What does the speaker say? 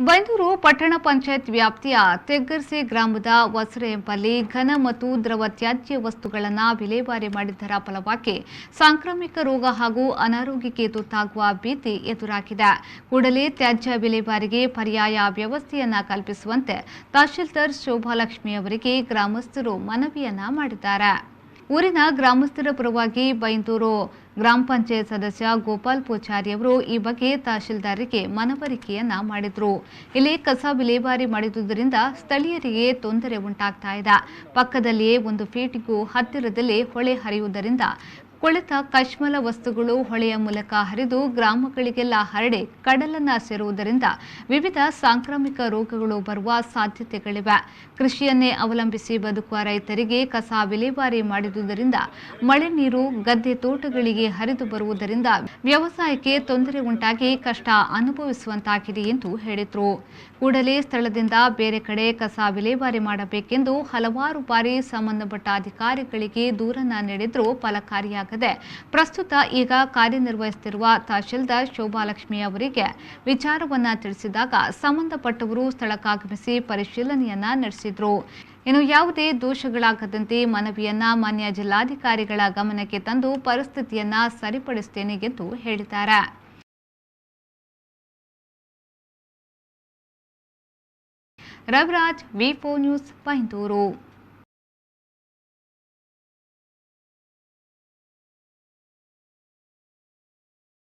ಬೈಂದೂರು ಪಟ್ಟಣ ಪಂಚಾಯತ್ ವ್ಯಾಪ್ತಿಯ ತೆಗ್ಗರ್ಸೆ ಗ್ರಾಮದ ವಸರೆ ಎಂಬಲ್ಲಿ ಘನ ಮತ್ತು ದ್ರವ ತ್ಯಾಜ್ಯ ವಸ್ತುಗಳನ್ನು ವಿಲೇವಾರಿ ಮಾಡಿದ್ದರ ಫಲವಾಗಿ ಸಾಂಕ್ರಾಮಿಕ ರೋಗ ಹಾಗೂ ಅನಾರೋಗ್ಯಕ್ಕೆ ತುತ್ತಾಗುವ ಭೀತಿ ಎದುರಾಗಿದೆ. ಕೂಡಲೇ ತ್ಯಾಜ್ಯ ವಿಲೇವಾರಿಗೆ ಪರ್ಯಾಯ ವ್ಯವಸ್ಥೆಯನ್ನ ಕಲ್ಪಿಸುವಂತೆ ತಹಶೀಲ್ದಾರ್ ಶೋಭಾಲಕ್ಷ್ಮಿ ಅವರಿಗೆ ಗ್ರಾಮಸ್ಥರು ಮನವಿಯನ್ನ ಮಾಡಿದ್ದಾರೆ. ಊರಿನ ಗ್ರಾಮಸ್ಥರ ಪರವಾಗಿ ಬೈಂದೂರು ಗ್ರಾಮ ಪಂಚಾಯತ್ ಸದಸ್ಯ ಗೋಪಾಲ್ ಪೂಜಾರಿ ಅವರು ಈ ಬಗ್ಗೆ ತಹಶೀಲ್ದಾರ್ಗೆ ಮನವರಿಕೆಯನ್ನ ಮಾಡಿದ್ರು. ಇಲ್ಲಿ ಕಸ ವಿಲೇವಾರಿ ಮಾಡಿದುದರಿಂದ ಸ್ಥಳೀಯರಿಗೆ ತೊಂದರೆ ಉಂಟಾಗ್ತಾ ಇದೆ. ಪಕ್ಕದಲ್ಲಿಯೇ 1 ಫೀಟ್ಗೂ ಹತ್ತಿರದಲ್ಲಿ ಹೊಳೆ ಹರಿಯುವುದರಿಂದ ಕೊಳೆತ ಕಶ್ಮಲ ವಸ್ತುಗಳು ಹೊಳೆಯ ಮೂಲಕ ಹರಿದು ಗ್ರಾಮಗಳಿಗೆಲ್ಲ ಹರಡಿ ಕಡಲನ್ನ ಸೇರುವುದರಿಂದ ವಿವಿಧ ಸಾಂಕ್ರಾಮಿಕ ರೋಗಗಳು ಬರುವ ಸಾಧ್ಯತೆಗಳಿವೆ. ಕೃಷಿಯನ್ನೇ ಅವಲಂಬಿಸಿ ಬದುಕುವ ರೈತರಿಗೆ ಕಸ ವಿಲೇವಾರಿ ಮಾಡಿದುದರಿಂದ ಮಳೆ ನೀರು ಗದ್ದೆ ತೋಟಗಳಿಗೆ ಹರಿದು ಬರುವುದರಿಂದ ವ್ಯವಸಾಯಕ್ಕೆ ತೊಂದರೆ ಉಂಟಾಗಿ ಕಷ್ಟ ಅನುಭವಿಸುವಂತಾಗಿದೆ ಎಂದು ಹೇಳಿದರು. ಕೂಡಲೇ ಸ್ಥಳದಿಂದ ಬೇರೆ ಕಡೆ ಕಸ ವಿಲೇವಾರಿ ಮಾಡಬೇಕೆಂದು ಹಲವಾರು ಬಾರಿ ಸಂಬಂಧಪಟ್ಟ ಅಧಿಕಾರಿಗಳಿಗೆ ದೂರನ್ನ ನೀಡಿದ್ರೂ ಫಲಕಾರಿಯಾಗದೆ ಪ್ರಸ್ತುತ ಈಗ ಕಾರ್ಯನಿರ್ವಹಿಸುತ್ತಿರುವ ತಹಶೀಲ್ದಾರ್ ಶೋಭಾಲಕ್ಷ್ಮಿ ಅವರಿಗೆ ವಿಚಾರವನ್ನ ತಿಳಿಸಿದಾಗ ಸಂಬಂಧಪಟ್ಟವರು ಸ್ಥಳಕ್ಕಾಗಮಿಸಿ ಪರಿಶೀಲನೆಯನ್ನ ನಡೆಸಿದ್ರು. ಇನ್ನು ಯಾವುದೇ ದೋಷಗಳಾಗದಂತೆ ಮನವಿಯನ್ನ ಮಾನ್ಯ ಜಿಲ್ಲಾಧಿಕಾರಿಗಳ ಗಮನಕ್ಕೆ ತಂದು ಪರಿಸ್ಥಿತಿಯನ್ನ ಸರಿಪಡಿಸುತ್ತೇನೆ ಎಂದು ಹೇಳಿದ್ದಾರೆ. ರವಿರಾಜ್, ವಿ4 ನ್ಯೂಸ್, ಬೈಂದೂರು.